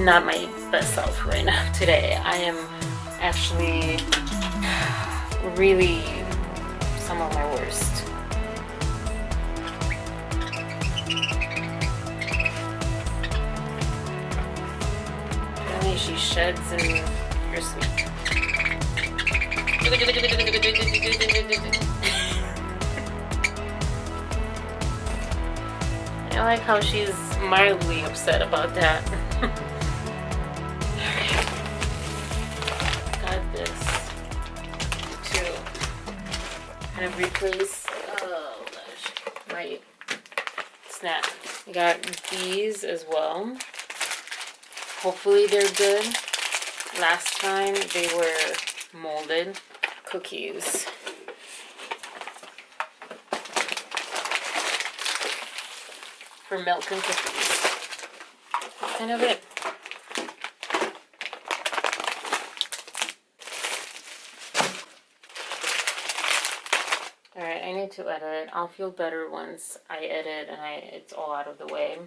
not my best self right now today. I am actually really some of my worst. Apparently she sheds in her sleep. I like how she's mildly upset about that. Got this to kind of replace my snack. Got these as well. Hopefully they're good. Last time they were molded cookies. For milk and cookies. That's kind of it. Alright, I need to edit. I'll feel better once I edit and it's all out of the way.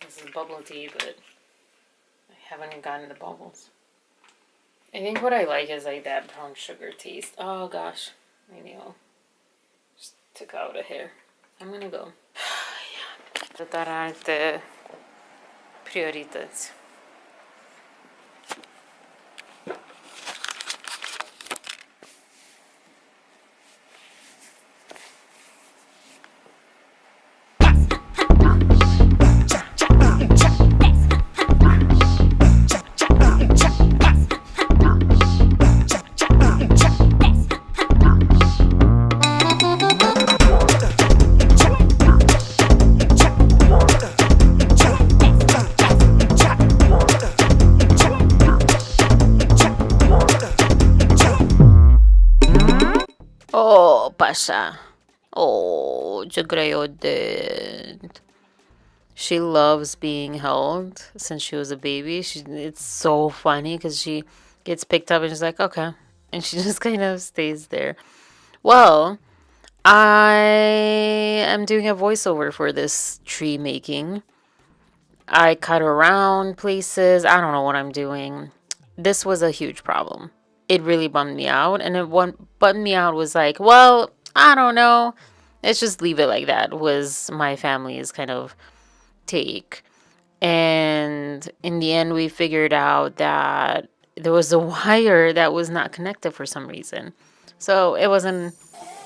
This is bubble tea, but I haven't gotten the bubbles. I think what I like is like that brown sugar taste. Oh gosh, maybe I'll just took out a hair. I'm gonna go. Yeah. That are the priorities. Oh, Pasha. Oh, Jagrayodit. She loves being held since she was a baby. It's so funny because she gets picked up and she's like, okay. And she just kind of stays there. Well, I am doing a voiceover for this tree making. I cut around places. I don't know what I'm doing. This was a huge problem. It really bummed me out. And bummed me out was like, well, I don't know. Let's just leave it like that, was my family's kind of take. And in the end, we figured out that there was a wire that was not connected for some reason. So it wasn't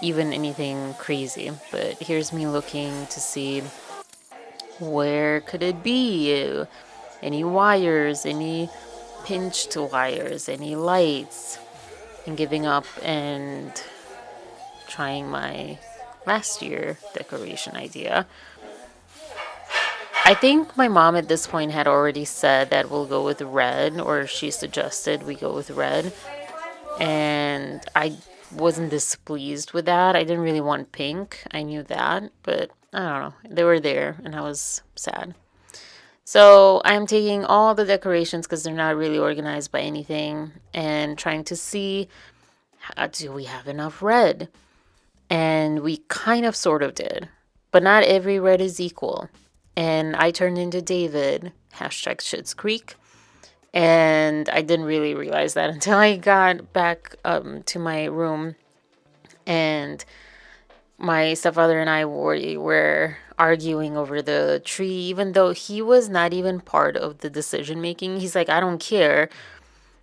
even anything crazy. But here's me looking to see where could it be? Any wires, any pinched wires, any lights, and giving up and trying my last year decoration idea. I think my mom at this point had already said that we'll go with red, or she suggested we go with red, and I wasn't displeased with that. I didn't really want pink, I knew that, but I don't know, they were there and I was sad. So I'm taking all the decorations because they're not really organized by anything and trying to see, do we have enough red? And we kind of sort of did, but not every red is equal. And I turned into David, hashtag Schitt's Creek. And I didn't really realize that until I got back to my room. And my stepfather and I were arguing over the tree, even though he was not even part of the decision making. He's like, I don't care.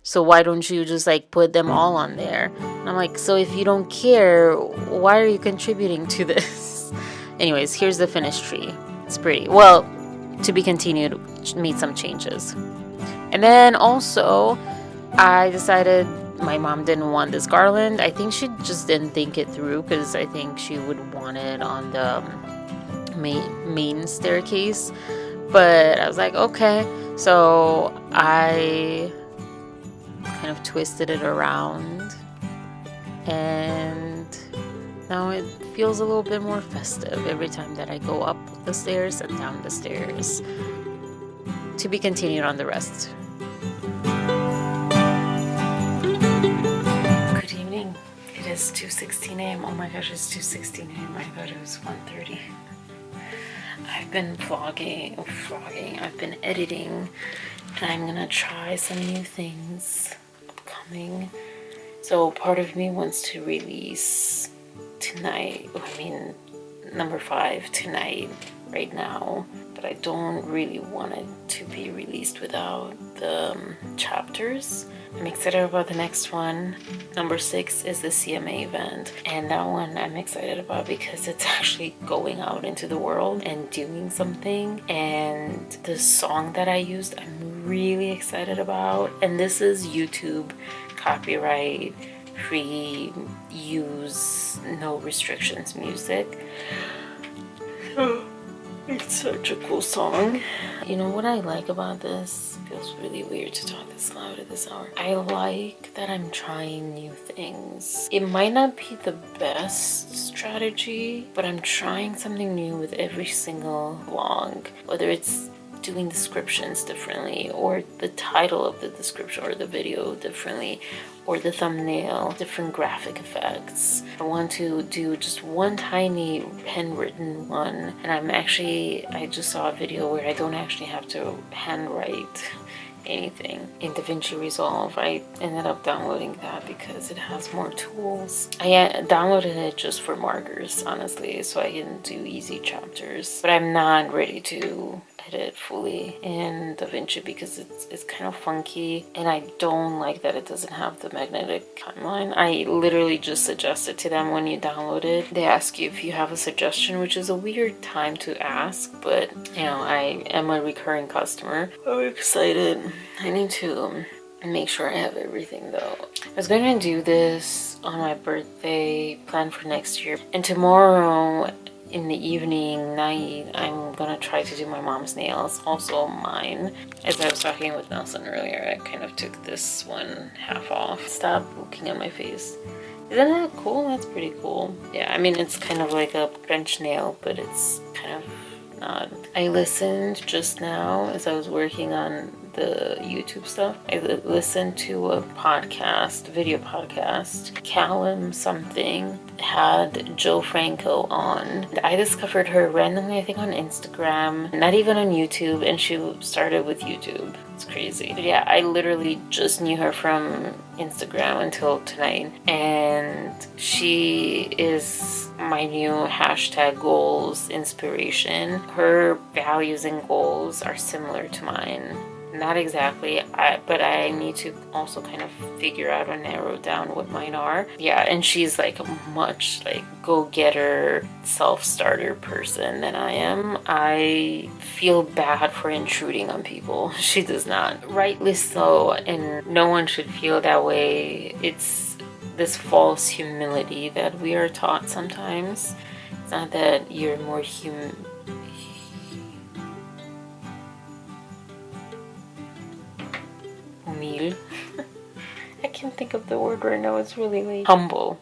So why don't you just like put them all on there? And I'm like, so if you don't care, why are you contributing to this? Anyways, here's the finished tree. It's pretty. Well, to be continued, made some changes. And then also, I decided my mom didn't want this garland. I think she just didn't think it through because I think she would want it on the main staircase. But I was like, okay. So I kind of twisted it around. And now it feels a little bit more festive every time that I go up the stairs and down the stairs. To be continued on the rest. Good evening. It is 2:16 a.m. Oh my gosh, it's 2:16 a.m. I thought it was 1:30. I've been I've been editing, and I'm gonna try some new things upcoming. So part of me wants to release tonight, I mean number 5 tonight, right now, but I don't really want it to be released without the chapters. I'm excited about the next one. Number 6 is the CMA event, and that one I'm excited about because it's actually going out into the world and doing something. And the song that I used, I'm really excited about. And this is YouTube copyright free use, no restrictions music. It's such a cool song. You know what I like about this? Feels really weird to talk this loud at this hour. I like that I'm trying new things. It might not be the best strategy, but I'm trying something new with every single vlog. Whether it's doing descriptions differently, or the title of the description or the video differently, or the thumbnail, different graphic effects. I want to do just one tiny handwritten one, and I just saw a video where I don't actually have to handwrite anything in DaVinci Resolve. I ended up downloading that because it has more tools. I downloaded it just for markers, honestly, so I can do easy chapters, but I'm not ready to edit fully in DaVinci because it's kind of funky, and I don't like that it doesn't have the magnetic timeline. I literally just suggested to them when you download it, they ask you if you have a suggestion, which is a weird time to ask, but you know, I am a recurring customer. I'm excited. I need to make sure I have everything though. I was going to do this on my birthday, plan for next year, and tomorrow in the evening, night, I'm gonna try to do my mom's nails, also mine. As I was talking with Nelson earlier, I kind of took this one half off. Stop looking at my face. Isn't that cool? That's pretty cool. Yeah, I mean, it's kind of like a French nail, but it's kind of not. I listened just now as I was working on the YouTube stuff. I listened to a podcast, video podcast. Callum something had Joe Franco on. I discovered her randomly, I think on Instagram, not even on YouTube, and she started with YouTube. It's crazy. But yeah, I literally just knew her from Instagram until tonight, and she is my new hashtag goals inspiration. Her values and goals are similar to mine. Not exactly, but I need to also kind of figure out and narrow down what mine are. Yeah, and she's like a much like go-getter, self-starter person than I am. I feel bad for intruding on people. She does not. Rightly so, and no one should feel that way. It's this false humility that we are taught sometimes. It's not that you're more human. I can't think of the word right now, it's really late. Humble.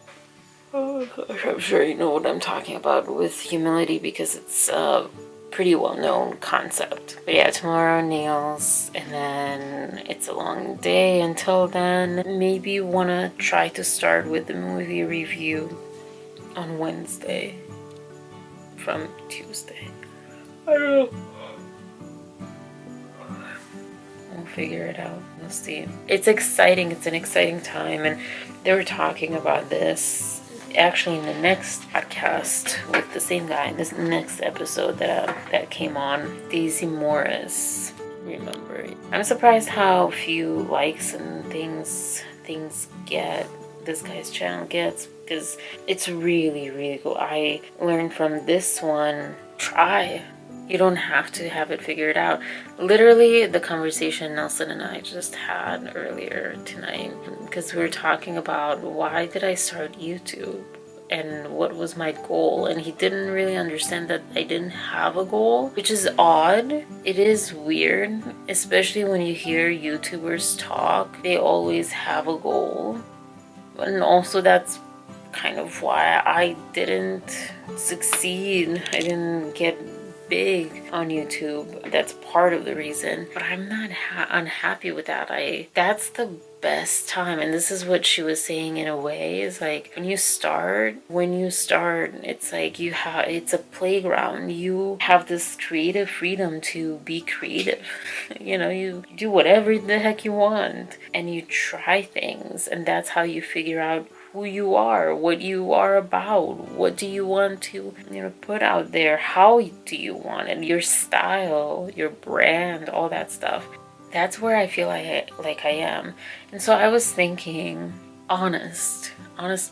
Oh, I'm sure you know what I'm talking about with humility because it's a pretty well-known concept. But yeah, tomorrow nails, and then it's a long day until then. Maybe want to try to start with the movie review on Wednesday from Tuesday. I don't know. We'll figure it out. We'll see. It's exciting. It's an exciting time. And they were talking about this actually in the next podcast with the same guy. This next episode that came on. Daisy Morris. Remember. I'm surprised how few likes and things get. This guy's channel gets, because it's really, really cool. I learned from this one. Try. You don't have to have it figured out. Literally, the conversation Nelson and I just had earlier tonight, because we were talking about why did I start YouTube and what was my goal, and he didn't really understand that I didn't have a goal, which is odd. It is weird, especially when you hear YouTubers talk. They always have a goal, and also that's kind of why I didn't succeed. I didn't get big on YouTube. That's part of the reason, but I'm not unhappy with that. That's the best time, and this is what she was saying in a way, is like when you start, it's like it's a playground. You have this creative freedom to be creative. You do whatever the heck you want, and you try things, and that's how you figure out who you are, what you are about, what do you want to put out there, how do you want it, your style, your brand, all that stuff. That's where I feel like I am. And so I was thinking, honest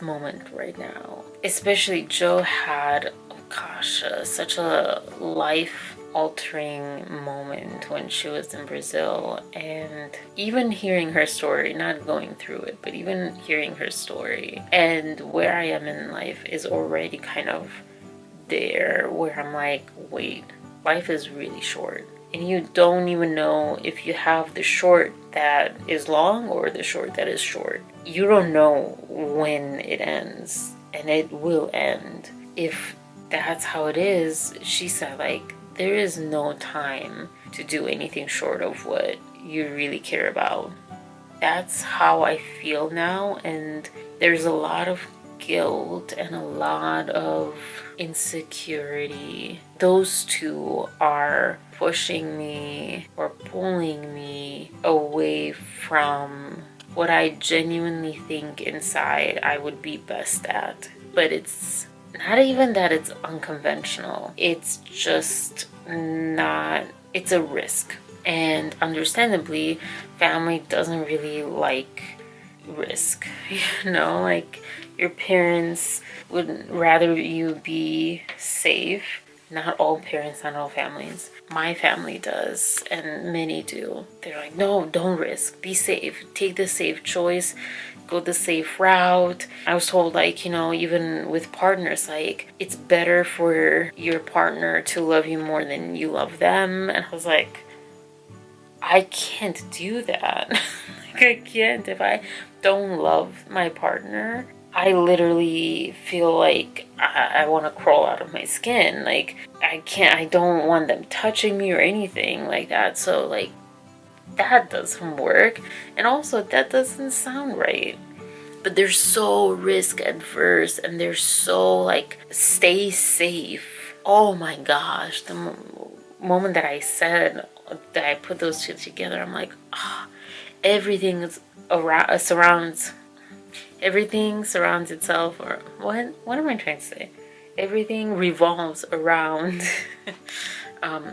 moment right now. Especially Joe had, oh gosh, such a life altering moment when she was in Brazil, and even hearing her story, not going through it, but even hearing her story and where I am in life is already kind of there, where I'm like, wait, life is really short. And you don't even know if you have the short that is long or the short that is short. You don't know when it ends, and it will end. If that's how it is, she said, like, there is no time to do anything short of what you really care about. That's how I feel now, and there's a lot of guilt and a lot of insecurity. Those two are pushing me or pulling me away from what I genuinely think inside I would be best at. But it's not even that it's unconventional. It's just not, it's a risk. And understandably, family doesn't really like risk. Like your parents would rather you be safe. Not all parents, not all families. My family does, and many do. They're like, no, don't risk. Be safe. Take the safe choice. Go the safe route. I was told, like, even with partners, like, it's better for your partner to love you more than you love them. And I was like, I can't do that. Like, I can't. If I don't love my partner, I literally feel like I want to crawl out of my skin. Like, I don't want them touching me or anything like that. So, like, that doesn't work. And also, that doesn't sound right. But they're so risk adverse, and they're so, like, stay safe. Oh my gosh. The moment that I said that I put those two together, I'm like, everything surrounds itself, or what am I trying to say? Everything revolves around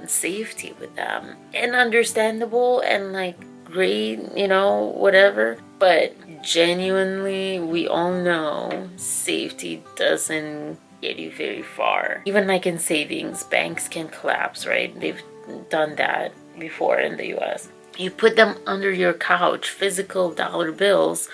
safety with them, and understandable, and like great, whatever. But genuinely, we all know safety doesn't get you very far. Even like in savings, banks can collapse, right? They've done that before in the US. You put them under your couch, physical dollar bills,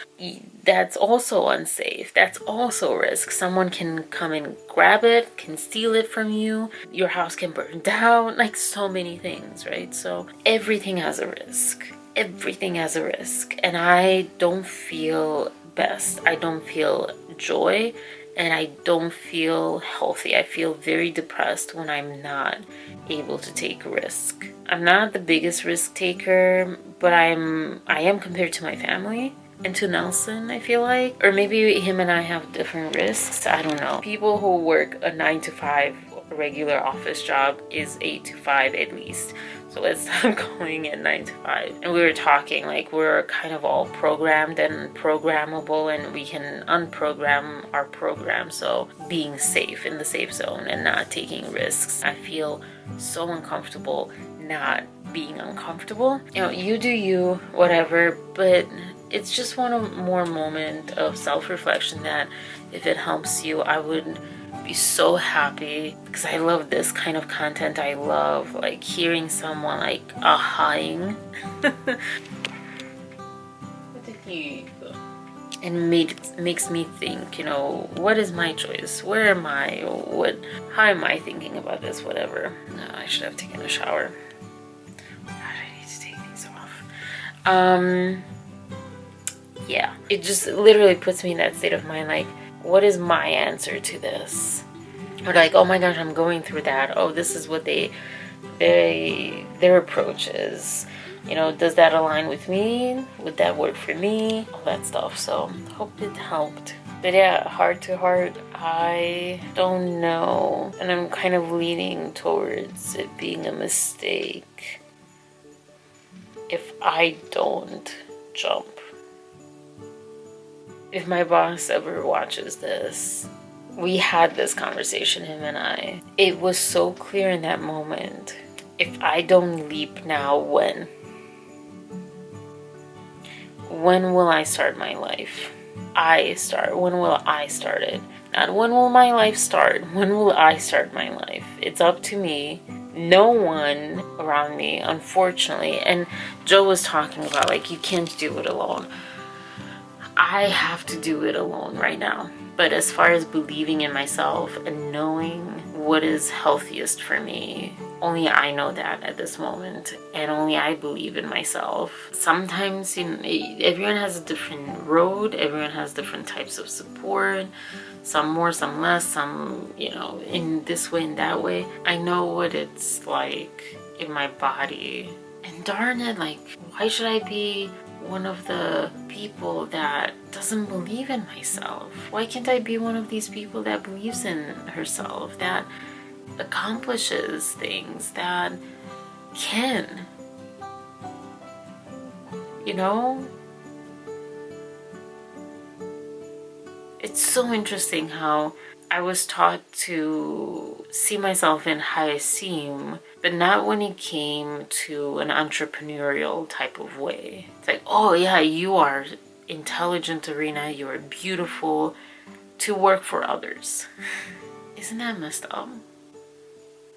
that's also unsafe. That's also a risk. Someone can come and grab it, can steal it from you. Your house can burn down, like so many things, right? So everything has a risk. Everything has a risk. And I don't feel best. I don't feel joy, and I don't feel healthy. I feel very depressed when I'm not able to take a risk. I'm not the biggest risk taker, but I am compared to my family and to Nelson, I feel like. Or maybe him and I have different risks. I don't know. People who work a 9 to 5 regular office job is 8 to 5 at least. So let's stop going at 9 to 5. And we were talking, like, we're kind of all programmed and programmable, and we can unprogram our program. So being safe in the safe zone and not taking risks. I feel so uncomfortable not being uncomfortable. You do you, whatever, but it's just one more moment of self-reflection that if it helps you, I would be so happy, because I love this kind of content. I love like hearing someone like ahhing and makes me think, what is my choice? Where am I? How am I thinking about this? Whatever. No, I should have taken a shower. God, I need to take these off. Yeah, it just literally puts me in that state of mind, like, what is my answer to this? Or like, oh my gosh, I'm going through that. Oh, this is what their approach is. You know, does that align with me? Would that work for me? All that stuff. So hope it helped. But yeah, heart to heart, I don't know. And I'm kind of leaning towards it being a mistake if I don't jump. If my boss ever watches this, we had this conversation, him and I. It was so clear in that moment. If I don't leap now, when? When will I start my life? When will I start it? Not when will my life start. When will I start my life? It's up to me. No one around me, unfortunately. And Joe was talking about, like, you can't do it alone. I have to do it alone right now. But as far as believing in myself and knowing what is healthiest for me, only I know that at this moment, and only I believe in myself. Sometimes, you know, everyone has a different road, everyone has different types of support, some more, some less, some, you know, in this way and that way. I know what it's like in my body. And darn it, like, why should I be one of the people that doesn't believe in myself? Why can't I be one of these people that believes in herself, that accomplishes things, that can, you know? It's so interesting how I was taught to see myself in high esteem, but not when it came to an entrepreneurial type of way. It's like, oh yeah, you are intelligent, Arina, you are beautiful, to work for others. Isn't that messed up?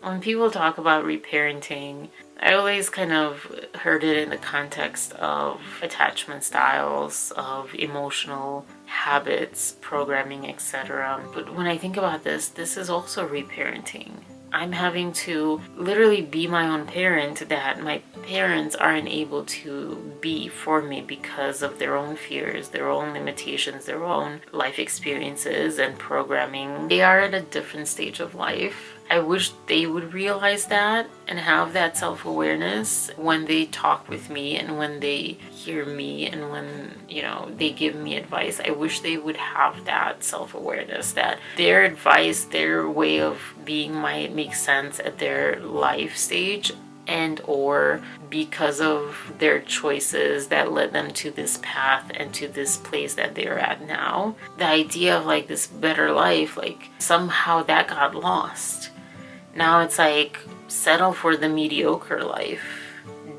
When people talk about reparenting, I always kind of heard it in the context of attachment styles, of emotional habits, programming, etc. But when I think about this is also reparenting. I'm having to literally be my own parent that my parents aren't able to be for me because of their own fears, their own limitations, their own life experiences and programming. They are at a different stage of life. I wish they would realize that and have that self-awareness when they talk with me and when they hear me and when, you know, they give me advice. I wish they would have that self-awareness, that their advice, their way of being might make sense at their life stage, and or because of their choices that led them to this path and to this place that they're at now. The idea of like this better life, like somehow that got lost. Now it's like, settle for the mediocre life.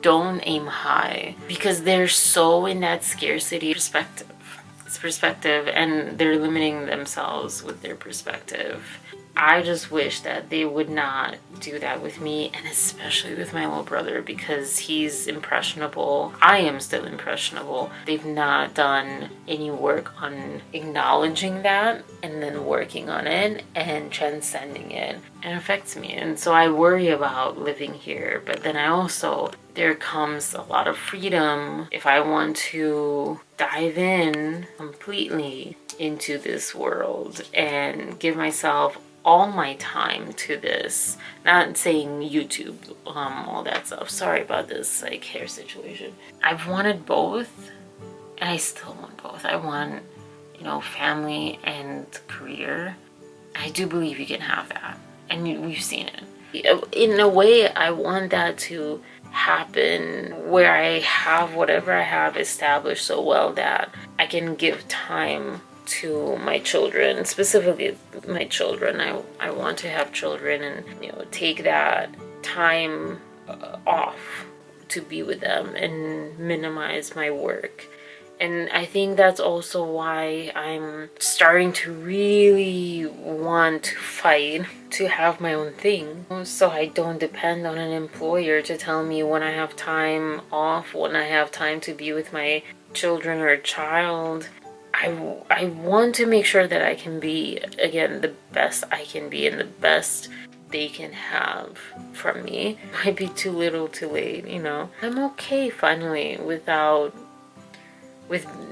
Don't aim high, because they're so in that scarcity perspective. It's perspective, and they're limiting themselves with their perspective. I just wish that they would not do that with me, and especially with my little brother, because he's impressionable. I am still impressionable. They've not done any work on acknowledging that and then working on it and transcending it. It affects me, and so I worry about living here. But then I also, there comes a lot of freedom if I want to dive in completely into this world and give myself all my time to this. Not saying YouTube, all that stuff. Sorry about this like hair situation. I've wanted both, and I still want both. I want, you know, family and career. I do believe you can have that, and we've seen it. In a way, I want that to happen where I have whatever I have established so well that I can give time to my children, specifically my children. I want to have children and, you know, take that time off to be with them and minimize my work. And I think that's also why I'm starting to really want to fight to have my own thing, so I don't depend on an employer to tell me when I have time off, when I have time to be with my children or child. I want to make sure that I can be, again, the best I can be and the best they can have from me. Might be too little too late, you know. I'm okay finally with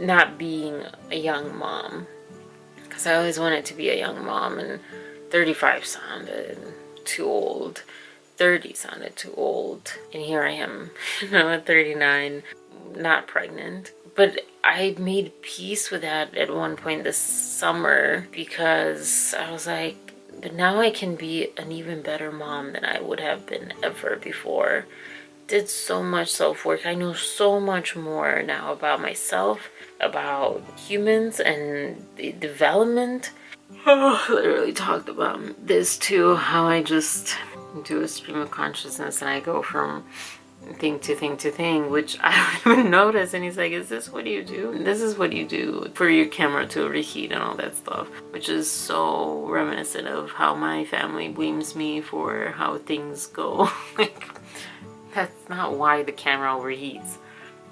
not being a young mom, because I always wanted to be a young mom, and 35 sounded too old. 30 sounded too old. And here I am, at 39, not pregnant. But I made peace with that at one point this summer because I was like, but now I can be an even better mom than I would have been ever before. Did so much self-work. I know so much more now about myself, about humans and the development. Literally talked about this too, how I just do a stream of consciousness and I go from thing to thing to thing, which I don't even notice. And he's like, is this what you do? This is what you do for your camera to overheat and all that stuff, which is so reminiscent of how my family blames me for how things go. Like, that's not why the camera overheats.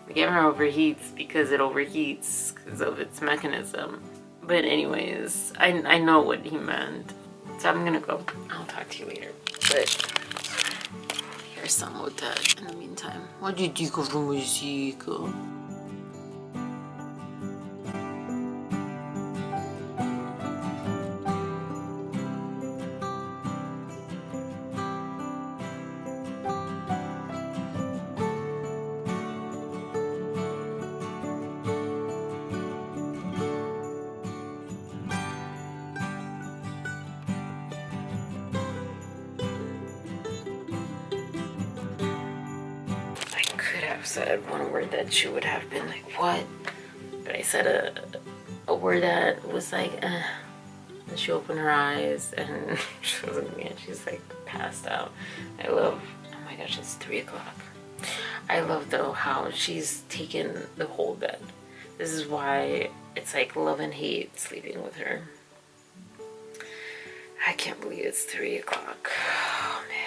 The camera overheats because it overheats because of its mechanism. But anyways, I know what he meant. So I'm gonna go. I'll talk to you later. But here's some with that in the meantime. What did you go from Mexico? I could have said one word that she would have been like, what? But I said a word that was like, eh. And she opened her eyes and she was at me and she's like passed out. I love, oh my gosh, it's 3 o'clock. I love though how she's taken the whole bed. This is why it's like love and hate sleeping with her. I can't believe it's 3 o'clock. Oh man.